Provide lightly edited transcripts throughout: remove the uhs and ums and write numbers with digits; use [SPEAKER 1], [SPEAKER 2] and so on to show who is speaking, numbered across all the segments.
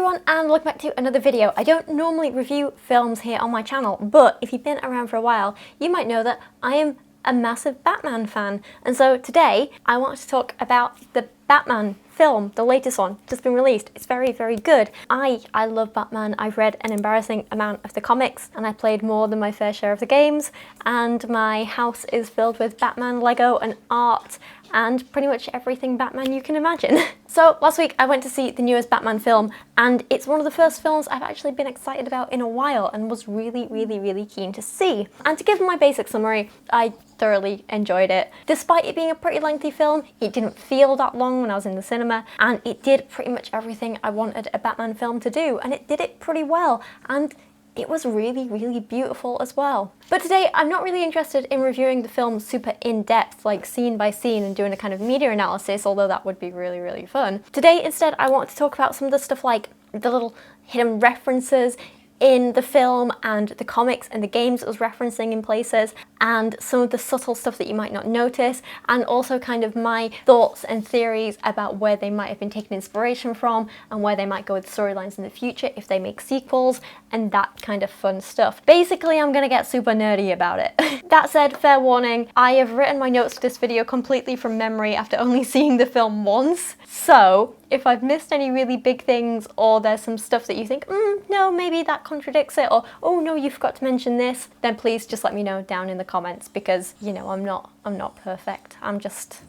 [SPEAKER 1] everyone, and welcome back to another video. I don't normally review films here on my channel, but if you've been around for a while, you might know that I am a massive Batman fan. And so today, I want to talk about the Batman film, the latest one, just been released. It's very, very good. I love Batman. I've read an embarrassing amount of the comics, and I played more than my fair share of the games, and my house is filled with Batman Lego and art, and pretty much everything Batman you can imagine. So last week I went to see the newest Batman film, and it's one of the first films I've actually been excited about in a while and was really, really, really keen to see. And to give my basic summary, I thoroughly enjoyed it. Despite it being a pretty lengthy film, it didn't feel that long when I was in the cinema, and it did pretty much everything I wanted a Batman film to do, and it did it pretty well, and it was really, really beautiful as well. But today, I'm not really interested in reviewing the film super in-depth, like scene by scene, and doing a kind of media analysis, although that would be really, really fun. Today, instead, I want to talk about some of the stuff like the little hidden references in the film and the comics and the games it was referencing in places, and some of the subtle stuff that you might not notice, and also kind of my thoughts and theories about where they might have been taking inspiration from and where they might go with storylines in the future if they make sequels, and that kind of fun stuff. Basically, I'm gonna get super nerdy about it. That said, fair warning, I have written my notes for this video completely from memory after only seeing the film once, so if I've missed any really big things, or there's some stuff that you think, no, maybe that contradicts it, or oh no, you forgot to mention this, then please just let me know down in the comments, because, you know, I'm not perfect. I'm just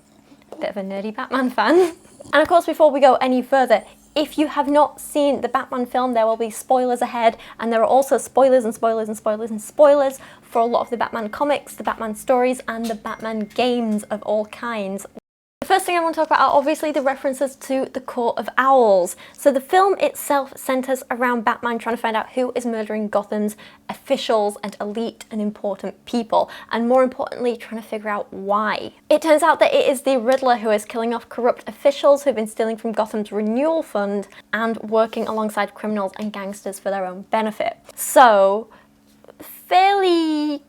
[SPEAKER 1] a bit of a nerdy Batman fan. And of course, before we go any further, if you have not seen the Batman film, there will be spoilers ahead, and there are also spoilers and spoilers and spoilers and spoilers for a lot of the Batman comics, the Batman stories, and the Batman games of all kinds. The first thing I want to talk about are obviously the references to the Court of Owls. So the film itself centers around Batman trying to find out who is murdering Gotham's officials and elite and important people, and more importantly, trying to figure out why. It turns out that it is the Riddler who is killing off corrupt officials who've been stealing from Gotham's renewal fund and working alongside criminals and gangsters for their own benefit. So, fairly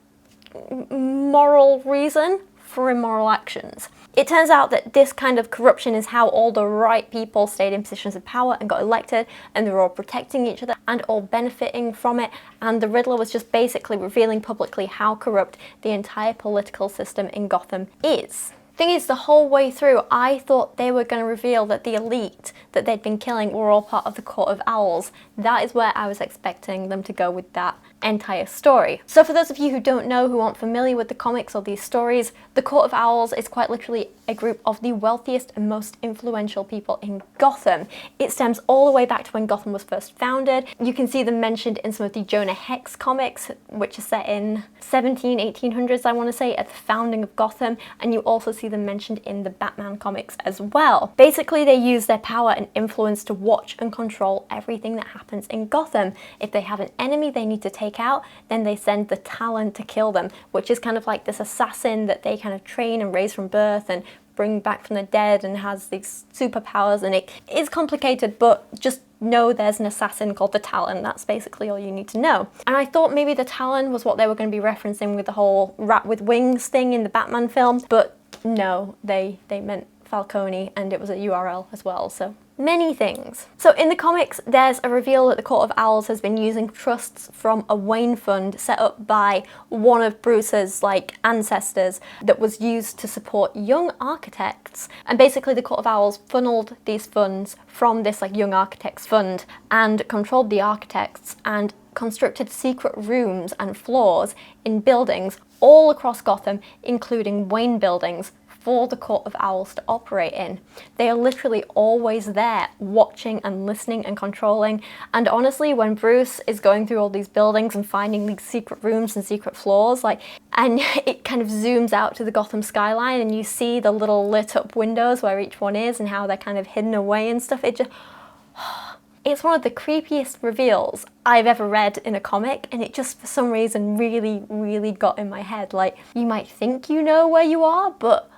[SPEAKER 1] moral reason for immoral actions. It turns out that this kind of corruption is how all the right people stayed in positions of power and got elected, and they're all protecting each other and all benefiting from it, and the Riddler was just basically revealing publicly how corrupt the entire political system in Gotham is. Thing is, the whole way through, I thought they were going to reveal that the elite that they'd been killing were all part of the Court of Owls. That is where I was expecting them to go with that entire story. So for those of you who don't know, who aren't familiar with the comics or these stories, the Court of Owls is quite literally a group of the wealthiest and most influential people in Gotham. It stems all the way back to when Gotham was first founded. You can see them mentioned in some of the Jonah Hex comics, which are set in 1800s, I want to say, at the founding of Gotham, and you also see them mentioned in the Batman comics as well. Basically, they use their power and influence to watch and control everything that happens in Gotham. If they have an enemy they need to take out, then they send the Talon to kill them, which is kind of like this assassin that they kind of train and raise from birth and bring back from the dead, and has these superpowers, and it is complicated, but just know there's an assassin called the Talon. That's basically all you need to know. And I thought maybe the Talon was what they were going to be referencing with the whole rat with wings thing in the Batman film, but no, they meant Falcone, and it was a URL as well, so many things. So in the comics, there's a reveal that the Court of Owls has been using trusts from a Wayne fund set up by one of Bruce's ancestors that was used to support young architects. And basically the Court of Owls funneled these funds from this young architects fund and controlled the architects and constructed secret rooms and floors in buildings all across Gotham, including Wayne buildings, for the Court of Owls to operate in. They are literally always there, watching and listening and controlling. And honestly, when Bruce is going through all these buildings and finding these secret rooms and secret floors, and it kind of zooms out to the Gotham skyline, and you see the little lit up windows where each one is and how they're kind of hidden away and stuff, it's one of the creepiest reveals I've ever read in a comic, and it just for some reason really, really got in my head. You might think you know where you are, but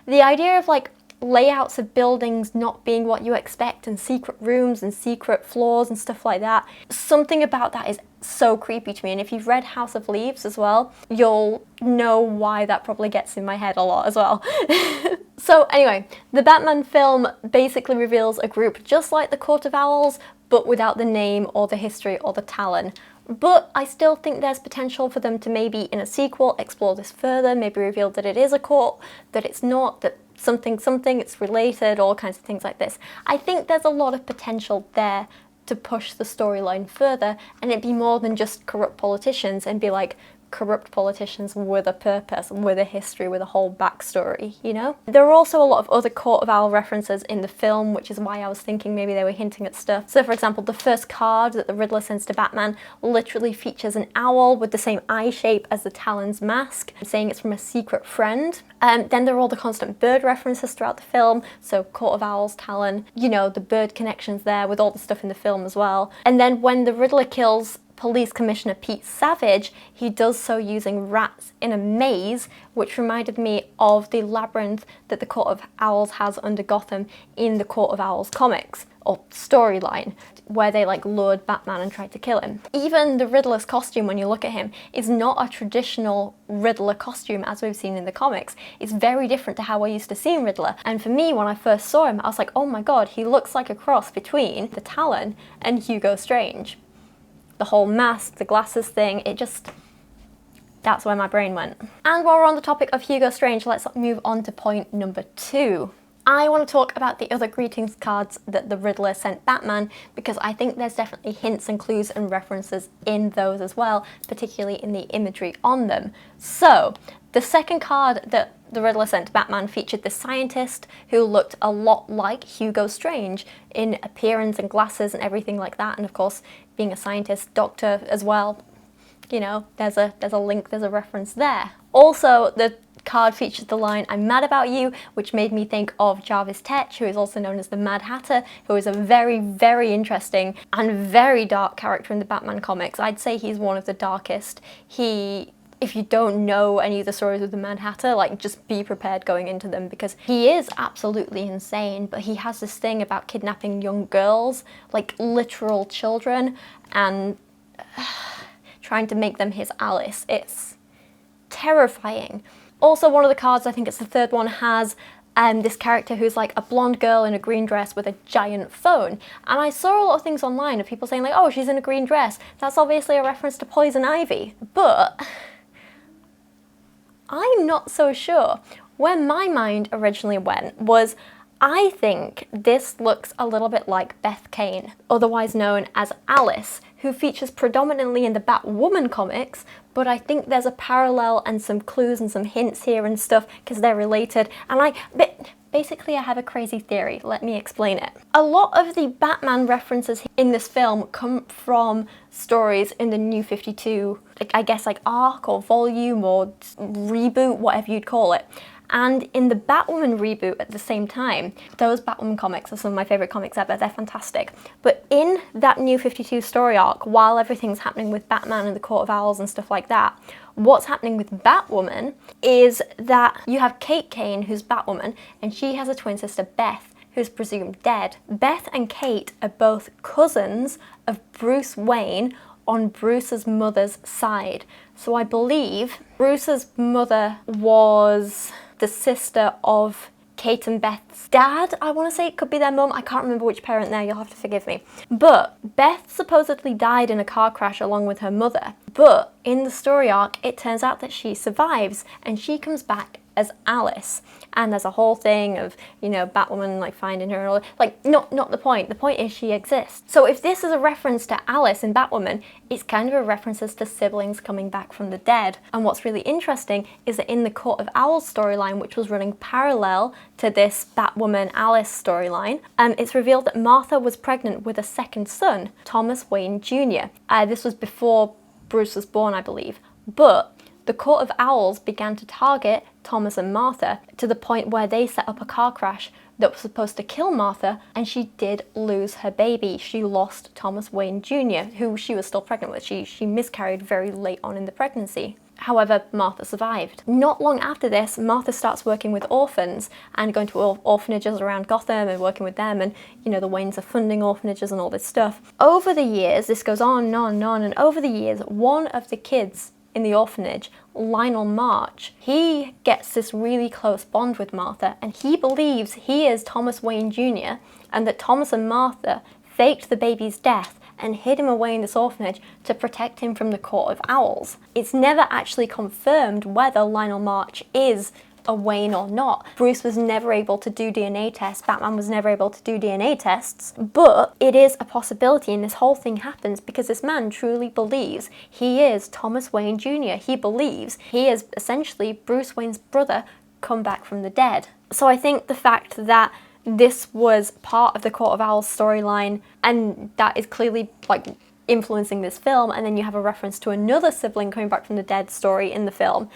[SPEAKER 1] the idea of layouts of buildings not being what you expect, and secret rooms and secret floors and stuff like that, something about that is so creepy to me. And if you've read House of Leaves as well, you'll know why that probably gets in my head a lot as well. So anyway, the Batman film basically reveals a group just like the Court of Owls, but without the name or the history or the talent. But I still think there's potential for them to maybe in a sequel explore this further, maybe reveal that it is a court, that it's not, that something, it's related, all kinds of things like this. I think there's a lot of potential there to push the storyline further, and it'd be more than just corrupt politicians and be like, corrupt politicians with a purpose, with a history, with a whole backstory, you know? There are also a lot of other Court of Owl references in the film, which is why I was thinking maybe they were hinting at stuff. So for example, the first card that the Riddler sends to Batman literally features an owl with the same eye shape as the Talon's mask, saying it's from a secret friend. Then there are all the constant bird references throughout the film, so Court of Owls, Talon, you know, the bird connections there with all the stuff in the film as well. And then when the Riddler kills Police Commissioner Pete Savage, he does so using rats in a maze, which reminded me of the labyrinth that the Court of Owls has under Gotham in the Court of Owls comics, or storyline, where they like lured Batman and tried to kill him. Even the Riddler's costume, when you look at him, is not a traditional Riddler costume as we've seen in the comics. It's very different to how I used to see Riddler. And for me, when I first saw him, I was like, oh my god, he looks like a cross between the Talon and Hugo Strange. The whole mask, the glasses thing, it just, that's where my brain went. And while we're on the topic of Hugo Strange, let's move on to point number 2. I want to talk about the other greetings cards that the Riddler sent Batman, because I think there's definitely hints and clues and references in those as well, particularly in the imagery on them. So, the second card that the Riddler sent to Batman featured this scientist who looked a lot like Hugo Strange in appearance and glasses and everything like that, and of course, being a scientist, doctor as well, you know, there's a link, there's a reference there. Also, the card featured the line, "I'm mad about you," which made me think of Jarvis Tetch, who is also known as the Mad Hatter, who is a very, very interesting and very dark character in the Batman comics. I'd say he's one of the darkest. If you don't know any of the stories of the Mad Hatter, like, just be prepared going into them, because he is absolutely insane, but he has this thing about kidnapping young girls, like literal children, and trying to make them his Alice. It's terrifying. Also, one of the cards, I think it's the third one, has this character who's like a blonde girl in a green dress with a giant phone. And I saw a lot of things online of people saying like, oh, she's in a green dress. That's obviously a reference to Poison Ivy. But I'm not so sure. Where my mind originally went was, I think this looks a little bit like Beth Kane, otherwise known as Alice, who features predominantly in the Batwoman comics, but I think there's a parallel and some clues and some hints here and stuff because they're related. And basically I have a crazy theory, let me explain it. A lot of the Batman references in this film come from stories in the New 52, I guess like arc or volume or reboot, whatever you'd call it. And in the Batwoman reboot at the same time, those Batwoman comics are some of my favourite comics ever, they're fantastic. But in that New 52 story arc, while everything's happening with Batman and the Court of Owls and stuff like that, what's happening with Batwoman is that you have Kate Kane, who's Batwoman, and she has a twin sister, Beth, who's presumed dead. Beth and Kate are both cousins of Bruce Wayne on Bruce's mother's side. So I believe Bruce's mother was the sister of Kate and Beth's dad, I want to say. It could be their mum, I can't remember which parent there, you'll have to forgive me. But Beth supposedly died in a car crash along with her mother. But in the story arc, it turns out that she survives and she comes back as Alice. And there's a whole thing of, you know, Batwoman like finding her and all, like, not the point. The point is she exists. So if this is a reference to Alice in Batwoman, it's kind of a reference to siblings coming back from the dead. And what's really interesting is that in the Court of Owls storyline, which was running parallel to this Batwoman Alice storyline, it's revealed that Martha was pregnant with a second son, Thomas Wayne Jr. This was before Bruce was born, I believe. But the Court of Owls began to target Thomas and Martha to the point where they set up a car crash that was supposed to kill Martha, and she did lose her baby. She lost Thomas Wayne Jr., who she was still pregnant with. She miscarried very late on in the pregnancy. However, Martha survived. Not long after this, Martha starts working with orphans and going to orphanages around Gotham and working with them, and, you know, the Waynes are funding orphanages and all this stuff. Over the years, this goes on and on and on, and over the years, one of the kids in the orphanage, Lionel March, he gets this really close bond with Martha, and he believes he is Thomas Wayne Jr. and that Thomas and Martha faked the baby's death and hid him away in this orphanage to protect him from the Court of Owls. It's never actually confirmed whether Lionel March is a Wayne or not. Bruce was never able to do DNA tests, Batman was never able to do DNA tests, but it is a possibility, and this whole thing happens because this man truly believes he is Thomas Wayne Jr. He believes he is essentially Bruce Wayne's brother come back from the dead. So I think the fact that this was part of the Court of Owls storyline, and that is clearly like influencing this film, and then you have a reference to another sibling coming back from the dead story in the film,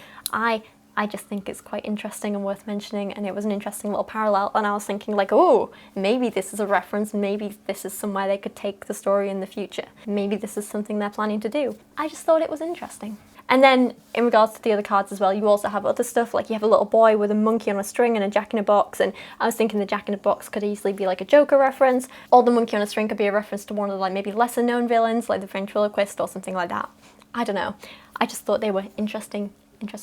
[SPEAKER 1] I just think it's quite interesting and worth mentioning, and it was an interesting little parallel, and I was thinking like, oh, maybe this is a reference, maybe this is somewhere they could take the story in the future. Maybe this is something they're planning to do. I just thought it was interesting. And then in regards to the other cards as well, you also have other stuff, like you have a little boy with a monkey on a string and a jack-in-a-box, and I was thinking the jack-in-a-box could easily be like a Joker reference, or the monkey on a string could be a reference to one of the like maybe lesser known villains, like the ventriloquist or something like that. I don't know. I just thought they were interesting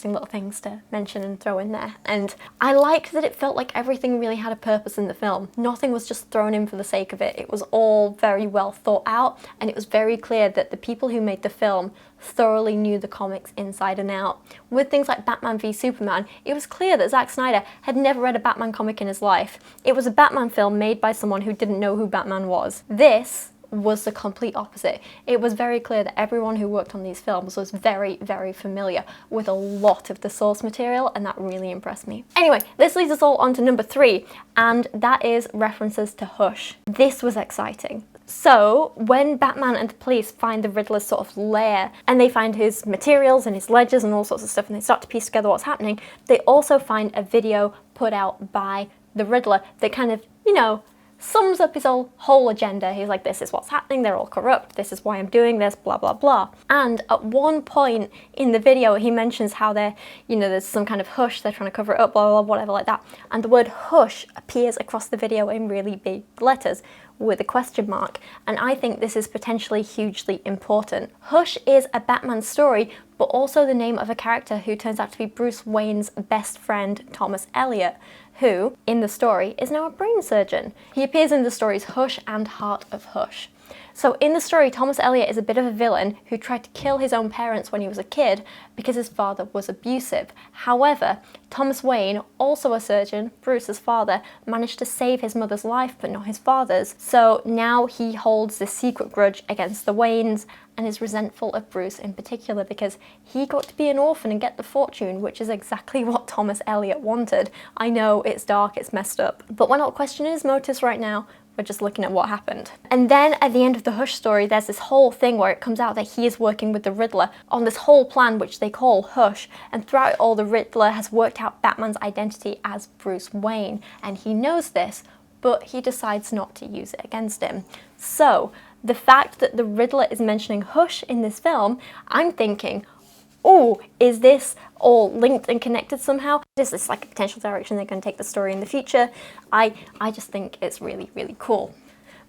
[SPEAKER 1] little things to mention and throw in there. And I liked that it felt like everything really had a purpose in the film. Nothing was just thrown in for the sake of it. It was all very well thought out, and it was very clear that the people who made the film thoroughly knew the comics inside and out. With things like Batman v Superman, it was clear that Zack Snyder had never read a Batman comic in his life. It was a Batman film made by someone who didn't know who Batman was. This was the complete opposite. It was very clear that everyone who worked on these films was very, very familiar with a lot of the source material, and that really impressed me. Anyway, this leads us all on to number 3, and that is references to Hush. This was exciting. So, when Batman and the police find the Riddler's sort of lair, and they find his materials and his ledgers and all sorts of stuff, and they start to piece together what's happening, they also find a video put out by the Riddler that kind of, you know, sums up his whole agenda. He's like, this is what's happening, they're all corrupt, this is why I'm doing this, blah blah blah. And at one point in the video he mentions how there's some kind of hush, they're trying to cover it up, blah blah blah, whatever like that. And the word hush appears across the video in really big letters with a question mark, and I think this is potentially hugely important. Hush is a Batman story, but also the name of a character who turns out to be Bruce Wayne's best friend, Thomas Elliot, who, in the story, is now a brain surgeon. He appears in the stories Hush and Heart of Hush. So in the story, Thomas Elliot is a bit of a villain who tried to kill his own parents when he was a kid because his father was abusive. However, Thomas Wayne, also a surgeon, Bruce's father, managed to save his mother's life but not his father's. So now he holds this secret grudge against the Waynes and is resentful of Bruce in particular because he got to be an orphan and get the fortune, which is exactly what Thomas Elliot wanted. I know, it's dark, it's messed up, but we're not questioning his motives right now. We're just looking at what happened. And then at the end of the Hush story, there's this whole thing where it comes out that he is working with the Riddler on this whole plan which they call Hush, and throughout it all the Riddler has worked out Batman's identity as Bruce Wayne, and he knows this, but he decides not to use it against him. So the fact that the Riddler is mentioning Hush in this film, I'm thinking, oh, is this all linked and connected somehow? Is this like a potential direction they're going to take the story in the future? I just think it's really, really cool.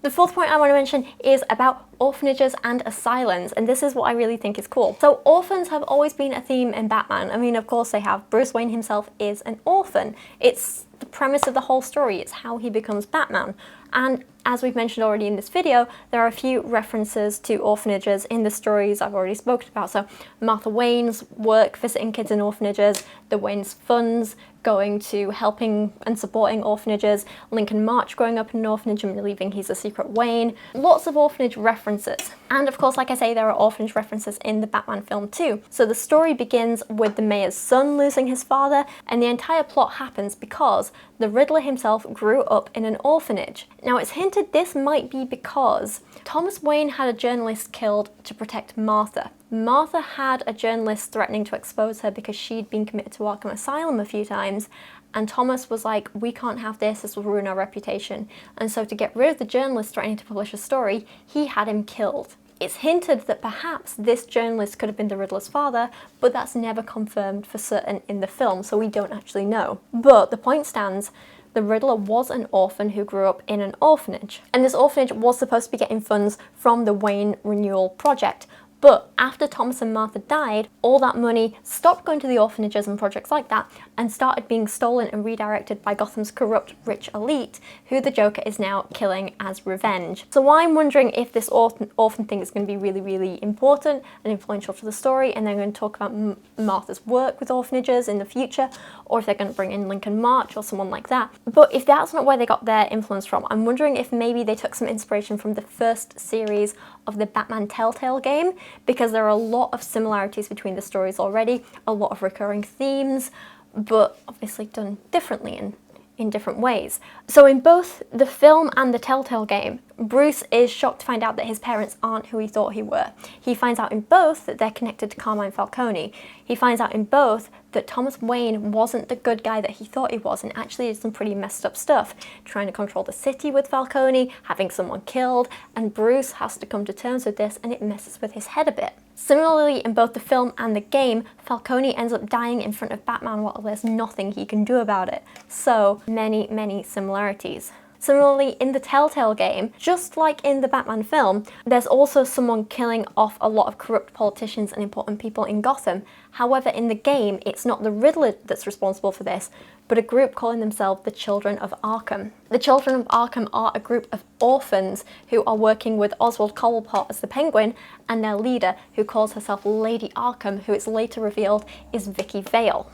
[SPEAKER 1] The fourth point I want to mention is about orphanages and asylums, and this is what I really think is cool. So orphans have always been a theme in Batman. I mean, of course they have. Bruce Wayne himself is an orphan. It's the premise of the whole story. It's how he becomes Batman. And as we've mentioned already in this video, there are a few references to orphanages in the stories I've already spoken about. So Martha Wayne's work visiting kids in orphanages, the Wayne's funds going to helping and supporting orphanages, Lincoln March growing up in an orphanage and believing he's a secret Wayne. Lots of orphanage references. And of course, like I say, there are orphanage references in the Batman film too. So the story begins with the mayor's son losing his father, and the entire plot happens because the Riddler himself grew up in an orphanage. Now it's hinted this might be because Thomas Wayne had a journalist killed to protect Martha. Martha had a journalist threatening to expose her because she'd been committed to Arkham Asylum a few times, and Thomas was like, we can't have this will ruin our reputation. And so to get rid of the journalist threatening to publish a story, he had him killed. It's hinted that perhaps this journalist could have been the Riddler's father, but that's never confirmed for certain in the film, so we don't actually know. But the point stands, the Riddler was an orphan who grew up in an orphanage. And this orphanage was supposed to be getting funds from the Wayne Renewal Project, But after Thomas and Martha died, all that money stopped going to the orphanages and projects like that and started being stolen and redirected by Gotham's corrupt rich elite, who the Joker is now killing as revenge. So I'm wondering if this orphan thing is going to be really, really important and influential to the story, and they're going to talk about Martha's work with orphanages in the future, or if they're going to bring in Lincoln March or someone like that. But if that's not where they got their influence from, I'm wondering if maybe they took some inspiration from the first series of the Batman Telltale game, because there are a lot of similarities between the stories already, a lot of recurring themes, but obviously done differently and in different ways. So in both the film and the Telltale game, Bruce is shocked to find out that his parents aren't who he thought he were. He finds out in both that they're connected to Carmine Falcone. He finds out in both that Thomas Wayne wasn't the good guy that he thought he was and actually did some pretty messed up stuff, trying to control the city with Falcone, having someone killed, and Bruce has to come to terms with this, and it messes with his head a bit. Similarly, in both the film and the game, Falcone ends up dying in front of Batman while there's nothing he can do about it. So many similarities. Similarly, in the Telltale game, just like in the Batman film, there's also someone killing off a lot of corrupt politicians and important people in Gotham. However, in the game, it's not the Riddler that's responsible for this, but a group calling themselves the Children of Arkham. The Children of Arkham are a group of orphans who are working with Oswald Cobblepot as the Penguin, and their leader, who calls herself Lady Arkham, who it's later revealed is Vicky Vale.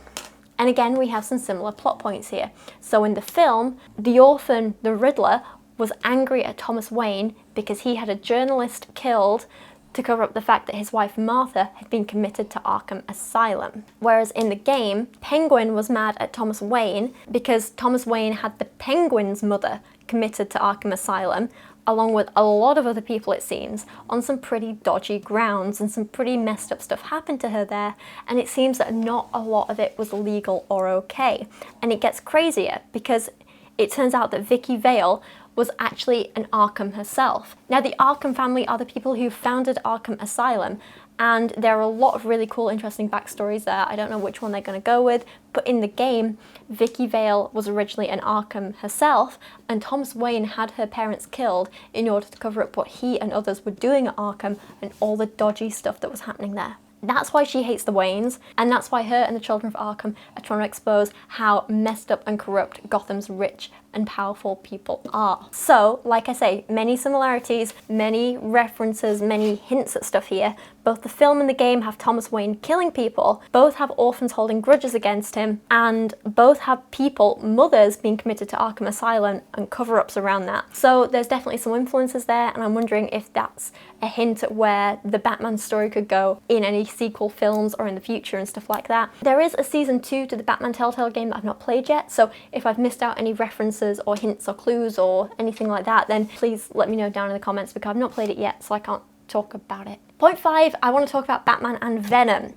[SPEAKER 1] And again, we have some similar plot points here. So in the film, the orphan, the Riddler, was angry at Thomas Wayne because he had a journalist killed to cover up the fact that his wife Martha had been committed to Arkham Asylum. Whereas in the game, Penguin was mad at Thomas Wayne because Thomas Wayne had the Penguin's mother committed to Arkham Asylum, along with a lot of other people, it seems, on some pretty dodgy grounds, and some pretty messed up stuff happened to her there, and it seems that not a lot of it was legal or okay. And it gets crazier because it turns out that Vicky Vale was actually an Arkham herself. Now, the Arkham family are the people who founded Arkham Asylum, and there are a lot of really cool, interesting backstories there. I don't know which one they're going to go with, but in the game, Vicky Vale was originally an Arkham herself, and Thomas Wayne had her parents killed in order to cover up what he and others were doing at Arkham and all the dodgy stuff that was happening there. That's why she hates the Waynes, and that's why her and the Children of Arkham are trying to expose how messed up and corrupt Gotham's rich and powerful people are. So, like I say, many similarities, many references, many hints at stuff here. Both the film and the game have Thomas Wayne killing people, both have orphans holding grudges against him, and both have people, mothers, being committed to Arkham Asylum and cover-ups around that. So there's definitely some influences there, and I'm wondering if that's a hint at where the Batman story could go in any sequel films or in the future and stuff like that. There is a season 2 to the Batman Telltale game that I've not played yet, so if I've missed out any references or hints or clues or anything like that, then please let me know down in the comments, because I've not played it yet, so I can't talk about it. Point 5, I want to talk about Batman and Venom.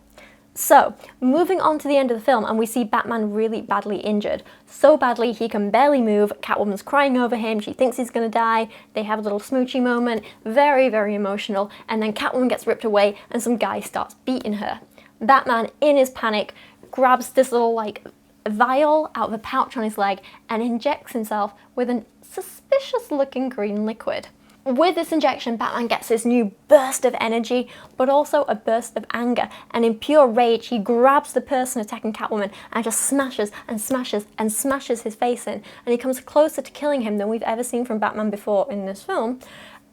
[SPEAKER 1] So, moving on to the end of the film, and we see Batman really badly injured. So badly he can barely move, Catwoman's crying over him, she thinks he's gonna die, they have a little smoochy moment, very emotional, and then Catwoman gets ripped away and some guy starts beating her. Batman, in his panic, grabs this little vial out of a pouch on his leg and injects himself with a suspicious looking green liquid. With this injection, Batman gets this new burst of energy, but also a burst of anger, and in pure rage he grabs the person attacking Catwoman and just smashes his face in, and he comes closer to killing him than we've ever seen from Batman before in this film,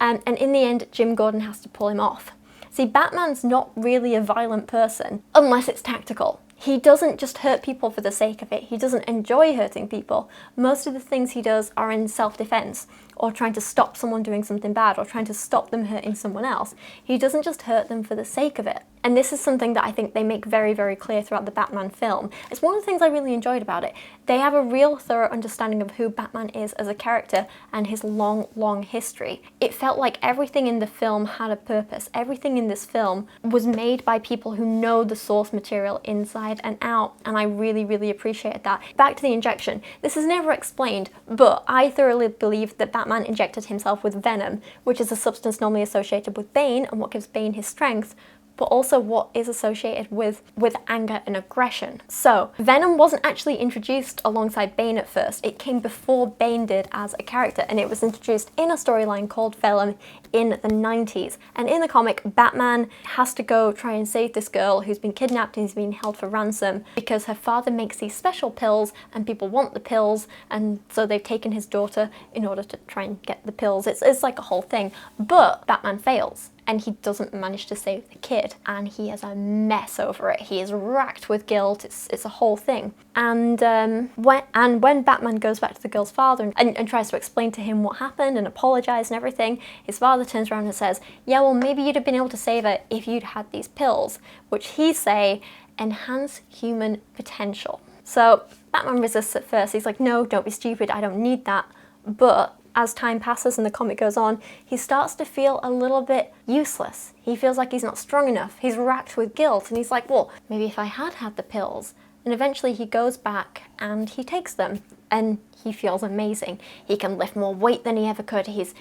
[SPEAKER 1] and in the end Jim Gordon has to pull him off. See, Batman's not really a violent person unless it's tactical. He doesn't just hurt people for the sake of it. He doesn't enjoy hurting people. Most of the things he does are in self-defense, or trying to stop someone doing something bad, or trying to stop them hurting someone else. He doesn't just hurt them for the sake of it. And this is something that I think they make very clear throughout the Batman film. It's one of the things I really enjoyed about it. They have a real thorough understanding of who Batman is as a character and his long history. It felt like everything in the film had a purpose. Everything in this film was made by people who know the source material inside and out, and I really appreciated that. Back to the injection. This is never explained, but I thoroughly believe that Batman injected himself with Venom, which is a substance normally associated with Bane and what gives Bane his strength, but also what is associated with anger and aggression. So Venom wasn't actually introduced alongside Bane at first. It came before Bane did as a character, and it was introduced in a storyline called Venom in the 90s. And in the comic, Batman has to go try and save this girl who's been kidnapped and is being held for ransom because her father makes these special pills and people want the pills, and so they've taken his daughter in order to try and get the pills. It's like a whole thing. But Batman fails, and he doesn't manage to save the kid, and he is a mess over it. He is racked with guilt. It's a whole thing. And when Batman goes back to the girl's father and tries to explain to him what happened and apologize and everything, his father turns around and says, yeah, well, maybe you'd have been able to save her if you'd had these pills, which he say enhance human potential. So Batman resists at first. He's like, no, don't be stupid. I don't need that. But as time passes and the comic goes on, he starts to feel a little bit useless. He feels like he's not strong enough. He's racked with guilt, and he's like, well, maybe if I had had the pills. And eventually he goes back and he takes them, and he feels amazing. He can lift more weight than he ever could. He's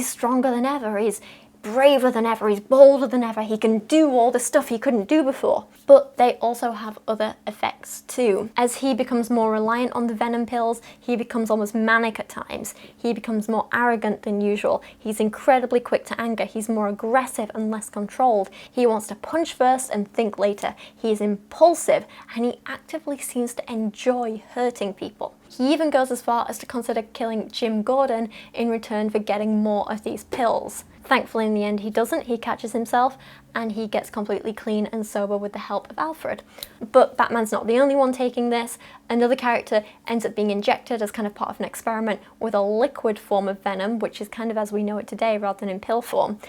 [SPEAKER 1] stronger than ever. He's braver than ever, he's bolder than ever, he can do all the stuff he couldn't do before. But they also have other effects too. As he becomes more reliant on the Venom pills, he becomes almost manic at times. He becomes more arrogant than usual. He's incredibly quick to anger. He's more aggressive and less controlled. He wants to punch first and think later. He is impulsive, and he actively seems to enjoy hurting people. He even goes as far as to consider killing Jim Gordon in return for getting more of these pills. Thankfully, in the end, he doesn't. He catches himself and he gets completely clean and sober with the help of Alfred. But Batman's not the only one taking this. Another character ends up being injected as kind of part of an experiment with a liquid form of Venom, which is kind of as we know it today rather than in pill form.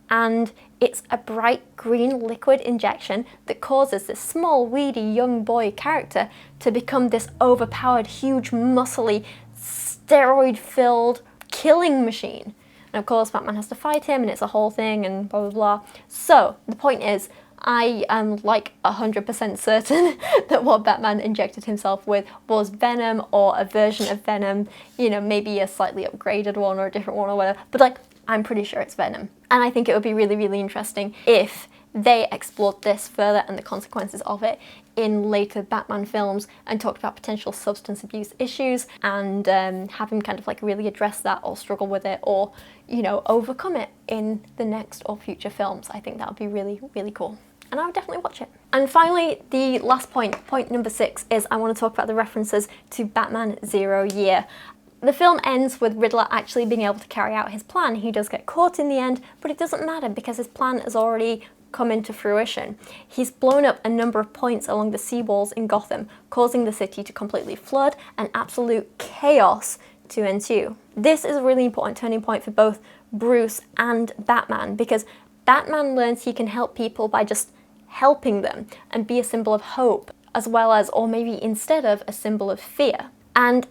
[SPEAKER 1] And it's a bright green liquid injection that causes this small, weedy young boy character to become this overpowered, huge, muscly, steroid-filled killing machine. And of course, Batman has to fight him, and it's a whole thing, and blah, blah, blah. So, the point is, I am like 100% certain that what Batman injected himself with was Venom, or a version of Venom, maybe a slightly upgraded one or a different one or whatever. But like, I'm pretty sure it's Venom. And I think it would be really, really interesting if they explored this further and the consequences of it in later Batman films and talked about potential substance abuse issues and have him kind of like really address that or struggle with it or, overcome it in the next or future films. I think that would be really, really cool. And I would definitely watch it. And finally, the last point number 6, is I want to talk about the references to Batman Zero Year. The film ends with Riddler actually being able to carry out his plan. He does get caught in the end, but it doesn't matter because his plan has already come into fruition. He's blown up a number of points along the seawalls in Gotham, causing the city to completely flood and absolute chaos to ensue. This is a really important turning point for both Bruce and Batman, because Batman learns he can help people by just helping them and be a symbol of hope, as well as, or maybe instead of, a symbol of fear. And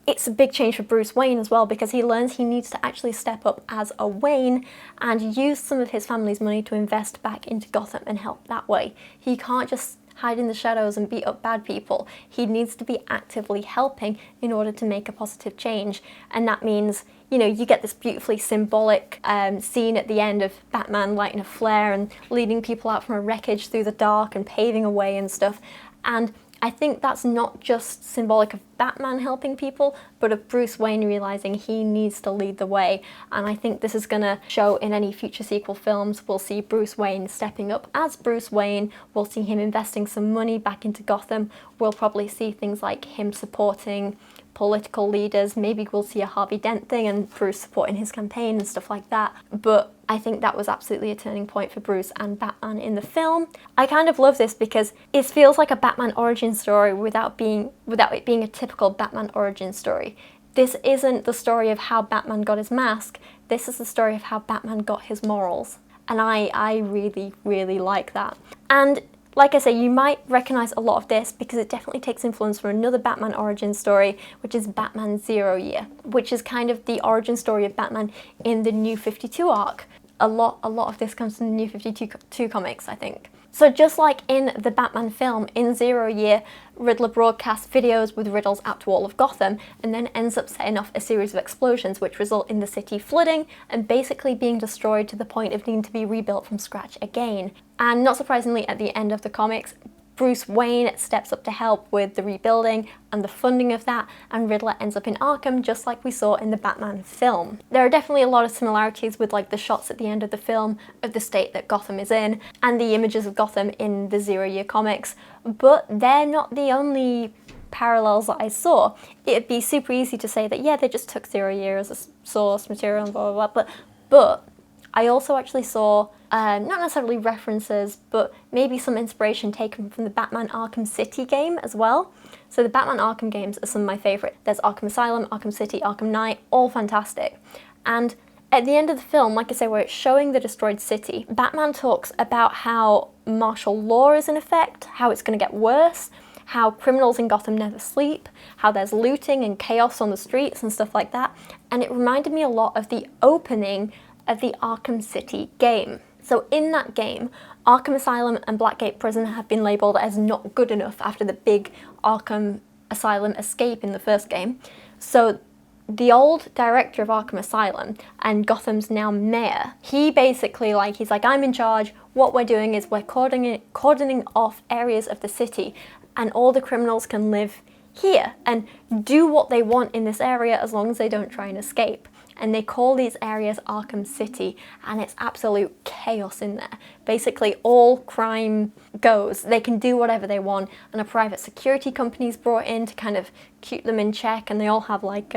[SPEAKER 1] it's a big change for Bruce Wayne as well, because he learns he needs to actually step up as a Wayne and use some of his family's money to invest back into Gotham and help that way. He can't just hide in the shadows and beat up bad people. He needs to be actively helping in order to make a positive change. And that means, you get this beautifully symbolic scene at the end of Batman lighting a flare and leading people out from a wreckage through the dark and paving a way and stuff. And I think that's not just symbolic of Batman helping people, but of Bruce Wayne realizing he needs to lead the way. And I think this is going to show in any future sequel films. We'll see Bruce Wayne stepping up as Bruce Wayne. We'll see him investing some money back into Gotham. We'll probably see things like him supporting political leaders. Maybe we'll see a Harvey Dent thing and Bruce supporting his campaign and stuff like that. But I think that was absolutely a turning point for Bruce and Batman in the film. I kind of love this because it feels like a Batman origin story without it being a typical Batman origin story. This isn't the story of how Batman got his mask. This is the story of how Batman got his morals. And I really, really like that. And like I say, you might recognise a lot of this because it definitely takes influence from another Batman origin story, which is Batman Zero Year, which is kind of the origin story of Batman in the New 52 arc. A lot of this comes from the New 52 comics, I think. So just like in the Batman film, in 0 Year, Riddler broadcasts videos with riddles out to all of Gotham and then ends up setting off a series of explosions which result in the city flooding and basically being destroyed to the point of needing to be rebuilt from scratch again. And not surprisingly, at the end of the comics, Bruce Wayne steps up to help with the rebuilding and the funding of that, and Riddler ends up in Arkham just like we saw in the Batman film. There are definitely a lot of similarities with like the shots at the end of the film of the state that Gotham is in and the images of Gotham in the 0 Year comics, but they're not the only parallels that I saw. It'd be super easy to say that yeah, they just took 0 Year as a source material and blah blah blah, but I also actually saw not necessarily references, but maybe some inspiration taken from the Batman Arkham City game as well. So the Batman Arkham games are some of my favourite. There's Arkham Asylum, Arkham City, Arkham Knight, all fantastic. And at the end of the film, like I say, where it's showing the destroyed city, Batman talks about how martial law is in effect, how it's going to get worse, how criminals in Gotham never sleep, how there's looting and chaos on the streets and stuff like that. And it reminded me a lot of the opening of the Arkham City game. So in that game, Arkham Asylum and Blackgate Prison have been labelled as not good enough after the big Arkham Asylum escape in the first game. So the old director of Arkham Asylum and Gotham's now mayor, he basically he's like, I'm in charge, what we're doing is we're cordoning off areas of the city and all the criminals can live here and do what they want in this area as long as they don't try and escape. And they call these areas Arkham City, and it's absolute chaos in there. Basically, all crime goes. They can do whatever they want, and a private security company's brought in to kind of keep them in check, and they all have like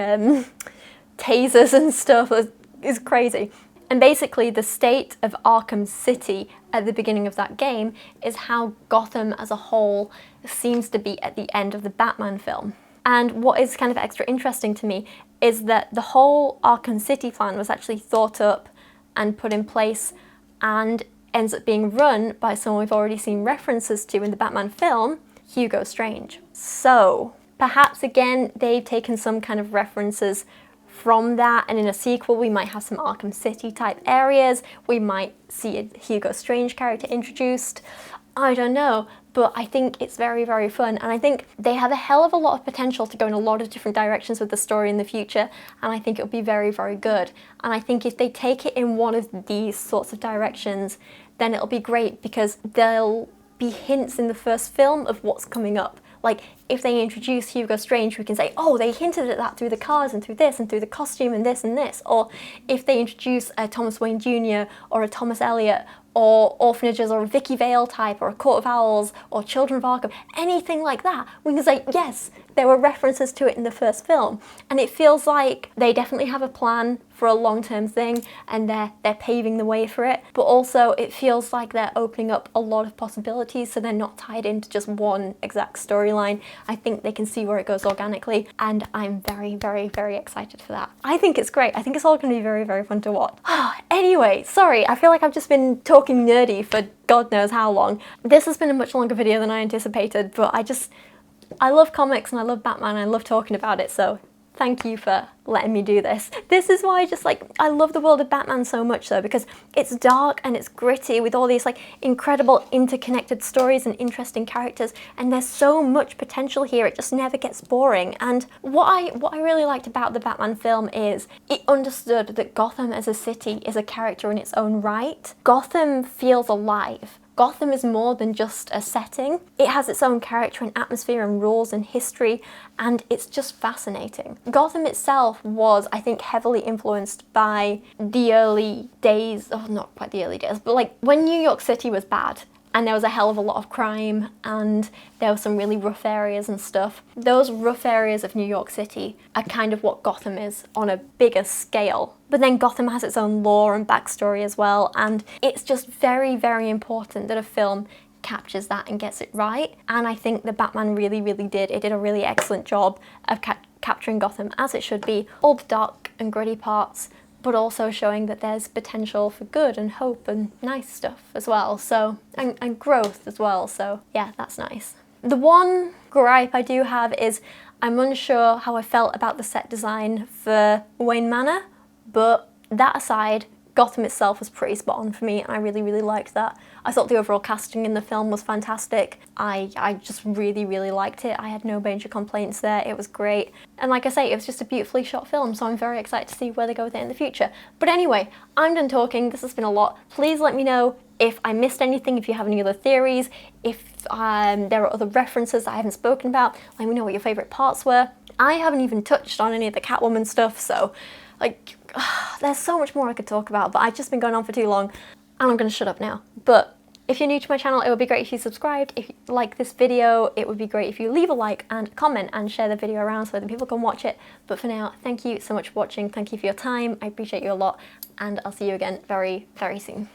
[SPEAKER 1] tasers and stuff. It's crazy. And basically, the state of Arkham City at the beginning of that game is how Gotham as a whole seems to be at the end of the Batman film. And what is kind of extra interesting to me is that the whole Arkham City plan was actually thought up and put in place and ends up being run by someone we've already seen references to in the Batman film, Hugo Strange. So perhaps again they've taken some kind of references from that, and in a sequel we might have some Arkham City type areas, we might see a Hugo Strange character introduced. I don't know, but I think it's very, very fun, and I think they have a hell of a lot of potential to go in a lot of different directions with the story in the future, and I think it'll be very, very good. And I think if they take it in one of these sorts of directions, then it'll be great, because there'll be hints in the first film of what's coming up. Like, if they introduce Hugo Strange, we can say, oh, they hinted at that through the cars and through this and through the costume and this and this. Or if they introduce a Thomas Wayne Jr. or a Thomas Elliot or Orphanages or a Vicky Vale type or a Court of Owls or Children of Arkham, anything like that, we can say, yes, there were references to it in the first film. And it feels like they definitely have a plan for a long-term thing, and they're paving the way for it, but also it feels like they're opening up a lot of possibilities, so they're not tied into just one exact storyline. I think they can see where it goes organically, and I'm very, very, very excited for that. I think it's great. I think it's all going to be very, very fun to watch. Anyway, sorry, I feel like I've just been talking nerdy for God knows how long. This has been a much longer video than I anticipated, but I love comics and I love Batman and I love talking about it, so thank you for letting me do this. This is why I love the world of Batman so much though, because it's dark and it's gritty with all these incredible interconnected stories and interesting characters, and there's so much potential here, it just never gets boring. And what I really liked about the Batman film is it understood that Gotham as a city is a character in its own right. Gotham feels alive. Gotham is more than just a setting. It has its own character and atmosphere and rules and history, and it's just fascinating. Gotham itself was, I think, heavily influenced by the early days, oh, not quite the early days, but when New York City was bad and there was a hell of a lot of crime and there were some really rough areas and stuff. Those rough areas of New York City are kind of what Gotham is on a bigger scale. But then Gotham has its own lore and backstory as well, and it's just very, very important that a film captures that and gets it right. And I think the Batman really, really did. It did a really excellent job of capturing Gotham as it should be, all the dark and gritty parts, but also showing that there's potential for good and hope and nice stuff as well, so, and growth as well, so yeah, that's nice. The one gripe I do have is I'm unsure how I felt about the set design for Wayne Manor, but that aside, Gotham itself was pretty spot on for me, and I really, really liked that. I thought the overall casting in the film was fantastic. I just really, really liked it. I had no major complaints there. It was great. And like I say, it was just a beautifully shot film, so I'm very excited to see where they go with it in the future. But anyway, I'm done talking. This has been a lot. Please let me know if I missed anything, if you have any other theories, if there are other references that I haven't spoken about. Let me know what your favourite parts were. I haven't even touched on any of the Catwoman stuff, so like, there's so much more I could talk about, but I've just been going on for too long, and I'm gonna shut up now. But if you're new to my channel, it would be great if you subscribed. If you like this video, it would be great if you leave a like and comment and share the video around so that people can watch it. But for now, thank you so much for watching. Thank you for your time. I appreciate you a lot, and I'll see you again very, very soon.